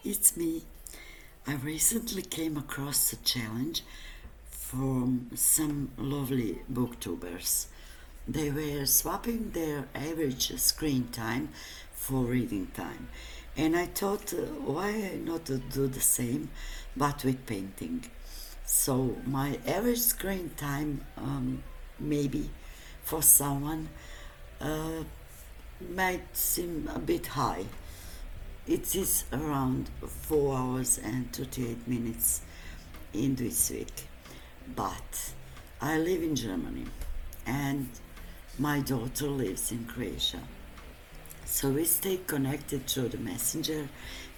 it's me. I recently came across a challenge from some lovely booktubers. They were swapping their average screen time for reading time. And I thought, why not do the same but with painting? So, my average screen time, maybe for someone, uh, might seem a bit high. It is around 4 hours and 38 minutes in this week. But I live in Germany and my daughter lives in Croatia. So we stay connected through the messenger,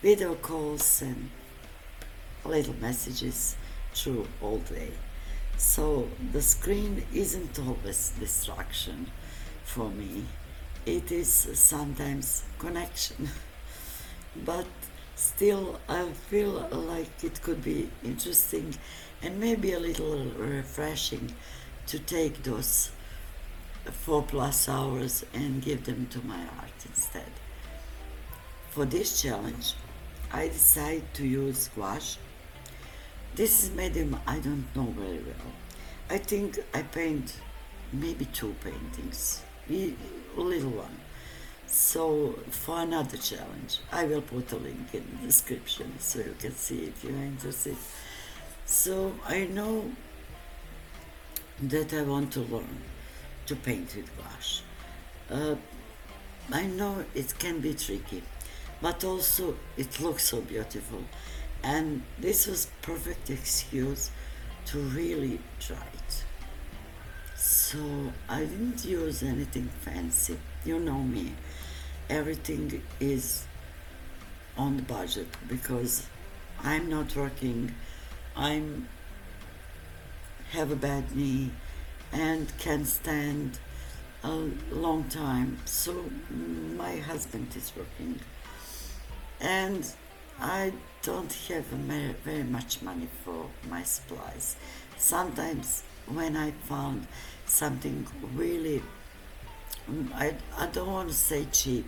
video calls, and little messages through all day. So the screen isn't always distraction for me, it is sometimes connection. But still, I feel like it could be interesting and maybe a little refreshing to take those 4+ hours and give them to my art instead. For this challenge, I decided to use gouache. This is medium I don't know very well. I think I paint maybe 2 paintings, a little one. So for another challenge, I will put a link in the description so you can see if you're interested. So I know that I want to learn to paint with gouache. Uh, I know it can be tricky, but also it looks so beautiful. And this was perfect excuse to really try it. So I didn't use anything fancy. You know me. Everything is on the budget because I'm not working. I'm have a bad knee and can stand a long time. So my husband is working, and I don't have very much money for my supplies. Sometimes when I found something really, I don't want to say cheap,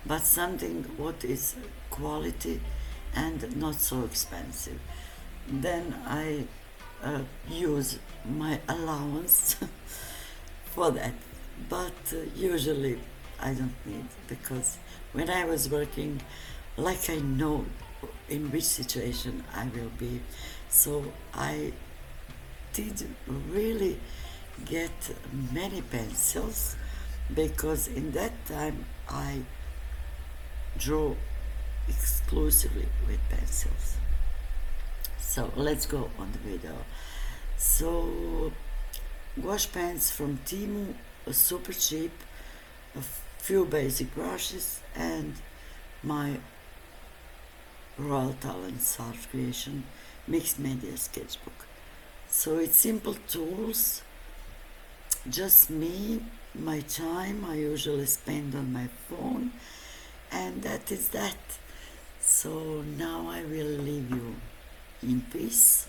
but something what is quality and not so expensive, then I use my allowance for that. But usually I don't need, because when I was working, like I know in which situation I will be, so I did really get many pencils because in that time I drew exclusively with pencils. So let's go on the video. So gouache pens from Temu, super cheap, a few basic brushes, and my Royal Talens art creation mixed media sketchbook. So it's simple tools, just me, my time I usually spend on my phone, and that is that. So now I will leave you in peace.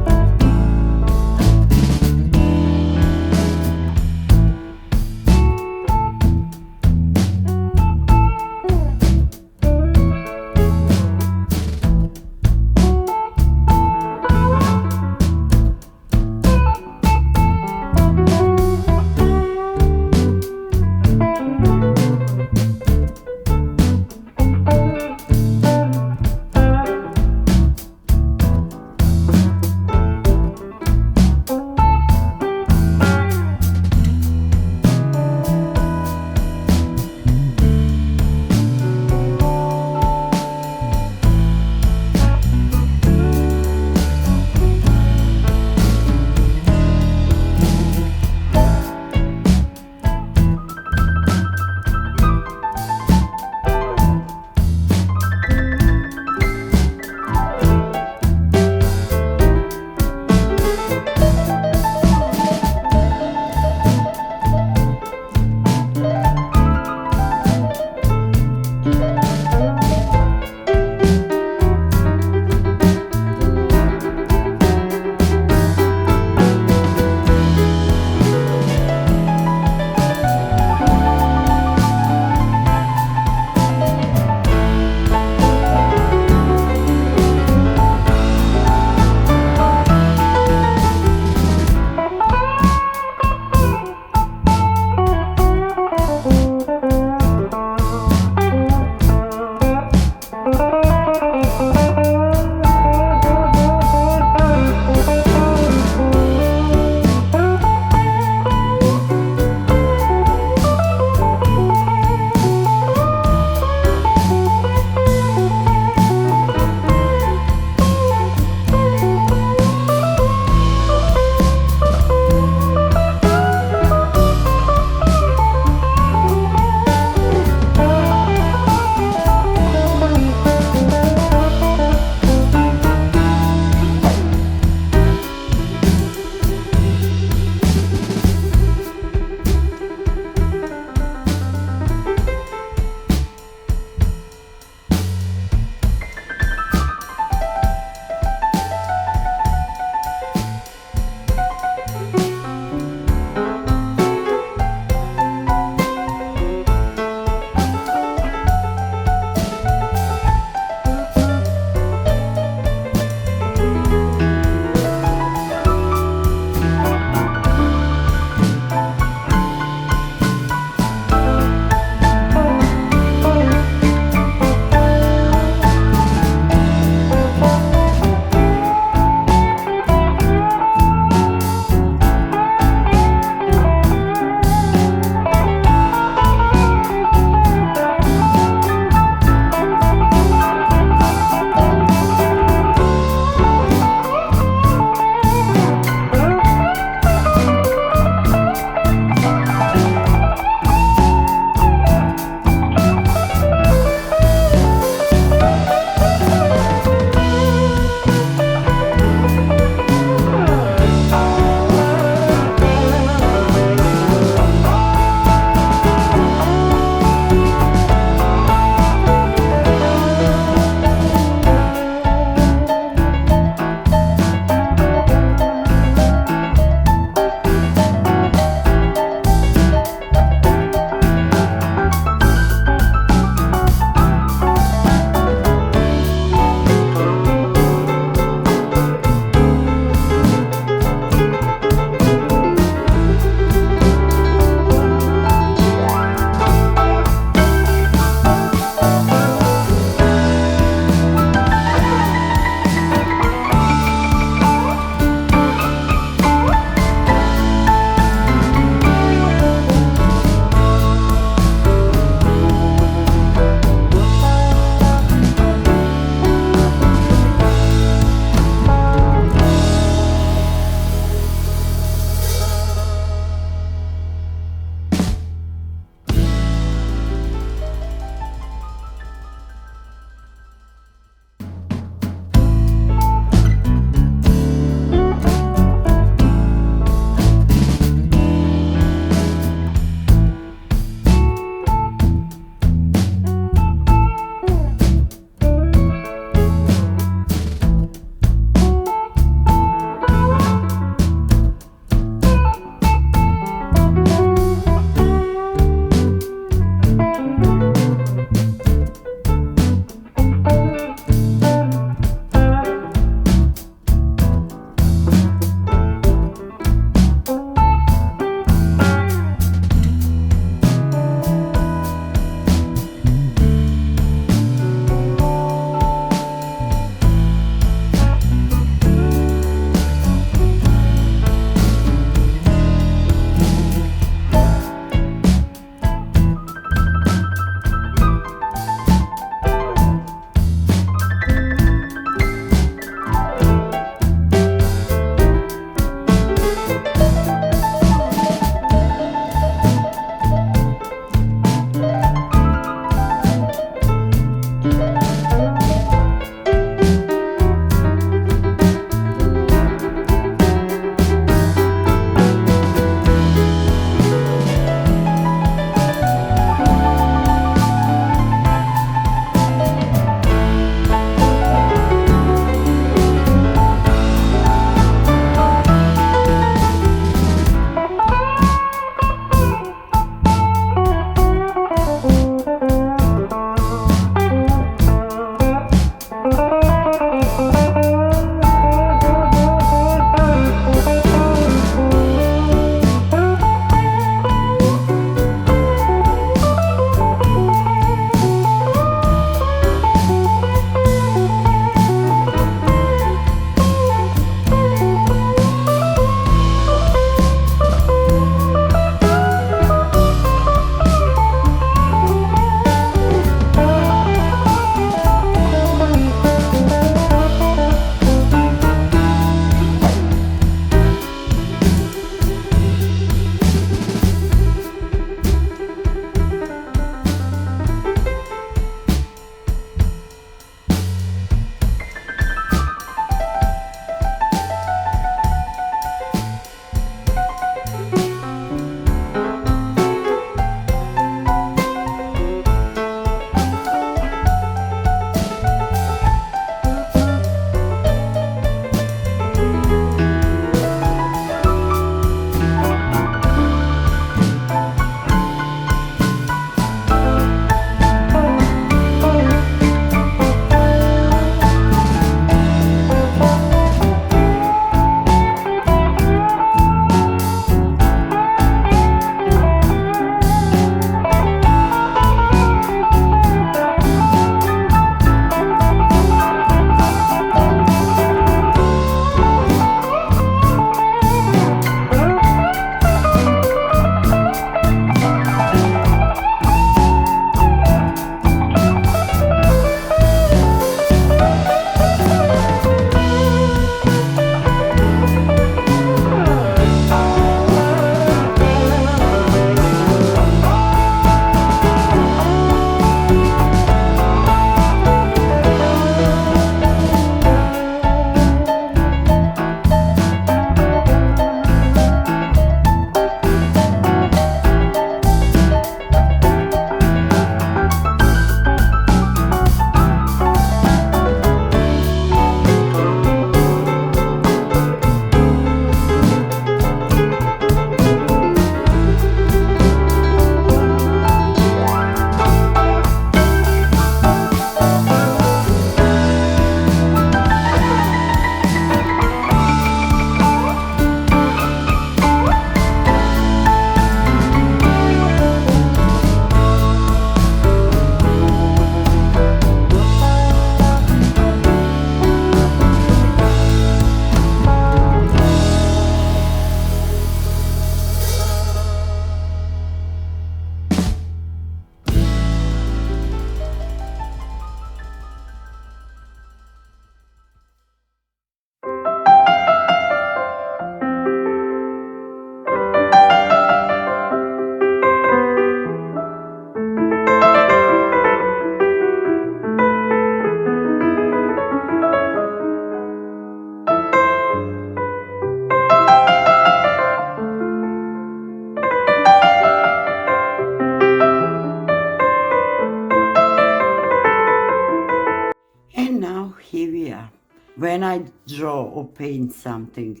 when I draw or paint something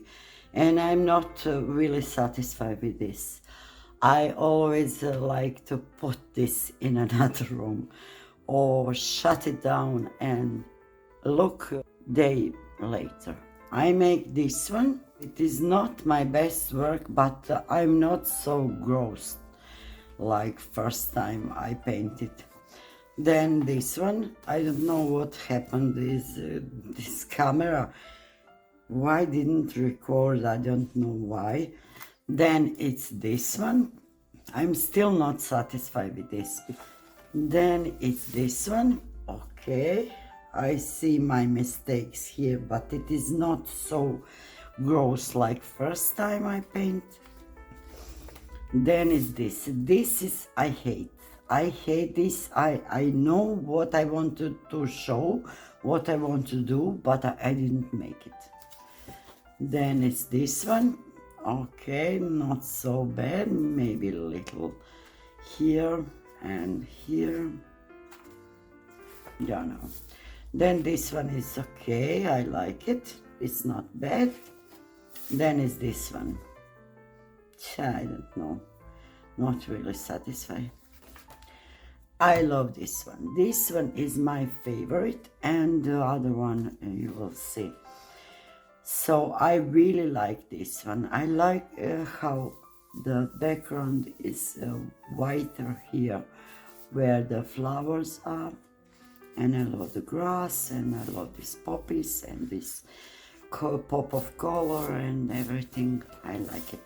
and I'm not really satisfied with this, I always like to put this in another room or shut it down and look a day later. I make this one. It is not my best work, but I'm not so gross like first time I painted. Then this one, I don't know what happened is this camera, why didn't record, I don't know why. Then it's this one, I'm still not satisfied with this. Then it's this one, okay, I see my mistakes here, but it is not so gross like first time I paint. Then is this is, I hate this. I know what I wanted to show, what I want to do, but I didn't make it. Then it's this one, okay, not so bad, maybe a little here and here, don't know. Then this one is okay, I like it, it's not bad. Then is this one, I don't know, not really satisfied. I love this one. This one is my favorite, and the other one you will see. So I really like this one. I like how the background is whiter here where the flowers are, and I love the grass, and I love these poppies and this pop of color and everything. I like it.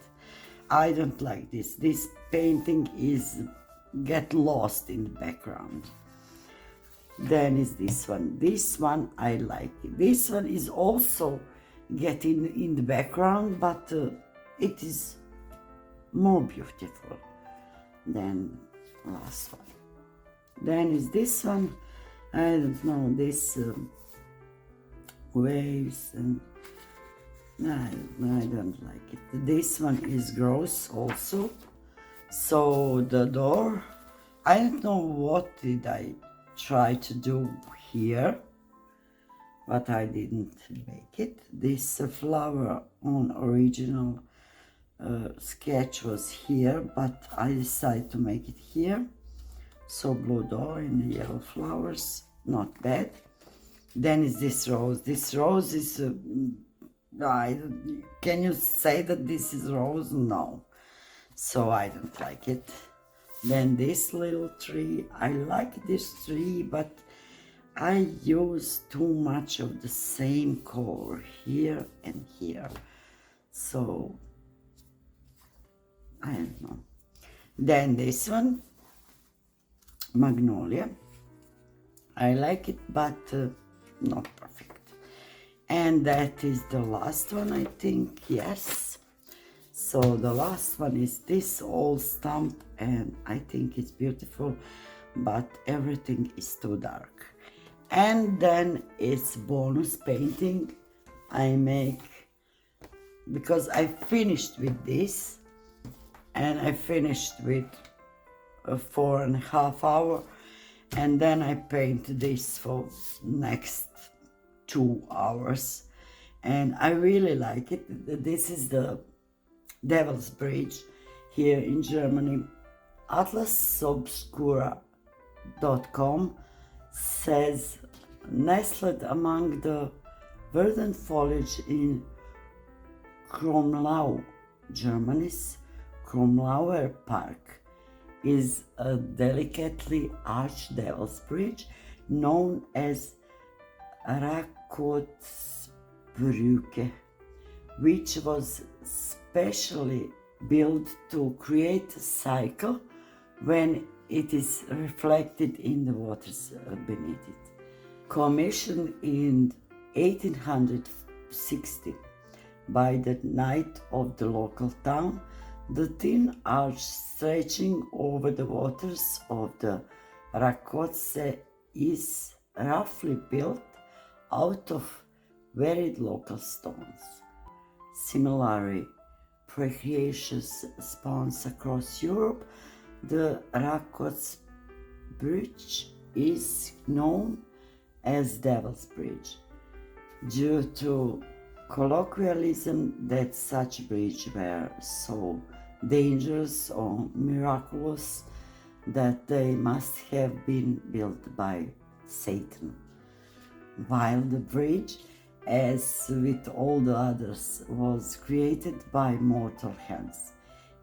I don't like this. This painting is get lost in the background. Then is this one. This one I like. This one is also getting in the background, but it is more beautiful than last one. Then is this one. I don't know, this waves, and I don't like it. This one is gross also. So the door, I don't know what did I try to do here, but I didn't make it. This flower on original sketch was here, but I decided to make it here. So blue door and the yellow flowers, not bad. Then is this rose. This rose is, can you say that this is rose? No. So I don't like it. Then this little tree, I like this tree, but I use too much of the same color here and here. So I don't know. Then this one, magnolia. I like it, but not perfect. And that is the last one, I think, yes. So the last one is this old stump, and I think it's beautiful, but everything is too dark. And then it's bonus painting I make, because I finished with this, and I finished with 4.5 hours, and then I paint this for next 2 hours, and I really like it. This is the Devil's Bridge here in Germany. atlasobscura.com says, nestled among the verdant foliage in Kromlau, Germany's Kromlauer Park, is a delicately arched devil's bridge known as Rakotbrücke, which was specially built to create a cycle when it is reflected in the waters beneath it. Commissioned in 1860 by the knight of the local town, the thin arch stretching over the waters of the Rakotse is roughly built out of varied local stones. Similarly, precious stones across Europe, the Rakotse Bridge is known as Devil's Bridge. due to colloquialism that such bridges were so dangerous or miraculous that they must have been built by Satan, while the bridge, as with all the others, was created by mortal hands.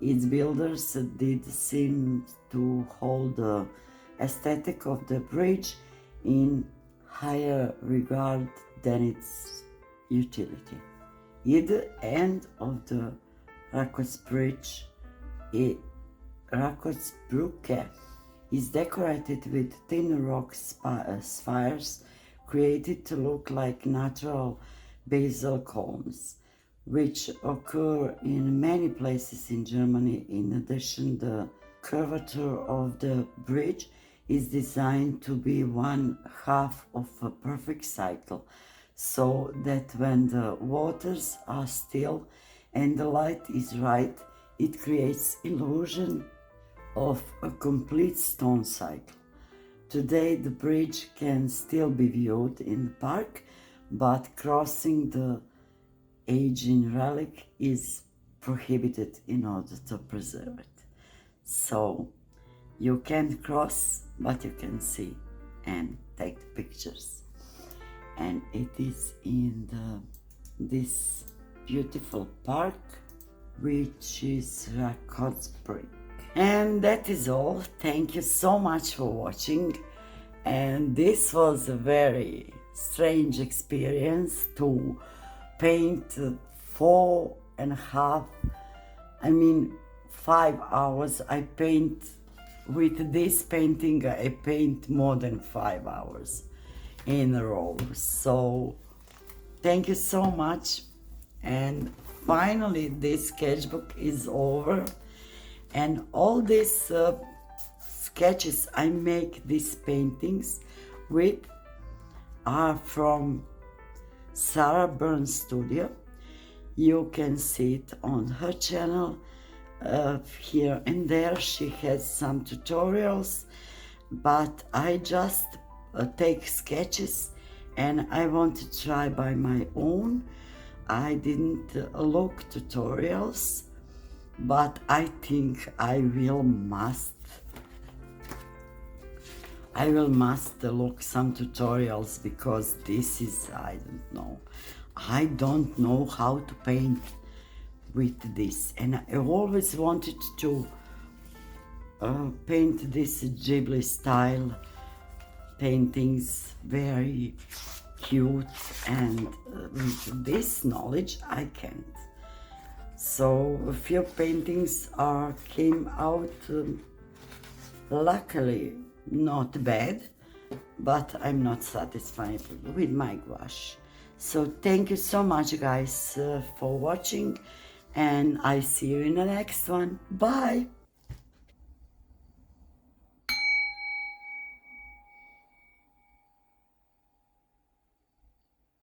Its builders did seem to hold the aesthetic of the bridge in higher regard than its utility. Either end of the Rakosbridge, Rakosbrücke, is decorated with thin rock spires created to look like natural basal columns, which occur in many places in Germany. In addition, the curvature of the bridge is designed to be one half of a perfect cycle, so that when the waters are still and the light is right, it creates illusion of a complete stone cycle. Today the bridge can still be viewed in the park, but crossing the aging relic is prohibited in order to preserve it. So you can cross, but you can see and take the pictures. And it is in this beautiful park, which is Rakosbrücke. And that is all. Thank you so much for watching. And this was a very strange experience to paint 5 hours. I paint with this painting, I paint more than 5 hours in a row. So thank you so much. And finally this sketchbook is over, and all these sketches I make these paintings with are from Sarah Burns Studio. You can see it on her channel. Here and there she has some tutorials, but I just take sketches and I want to try by my own. I didn't look tutorials, but I think I will must look some tutorials, because this is, I don't know how to paint with this, and I always wanted to paint this Ghibli style paintings, very cute, and with this knowledge I can't. So a few paintings came out luckily not bad, but I'm not satisfied with my gouache. So thank you so much guys for watching, and I see you in the next one. Bye!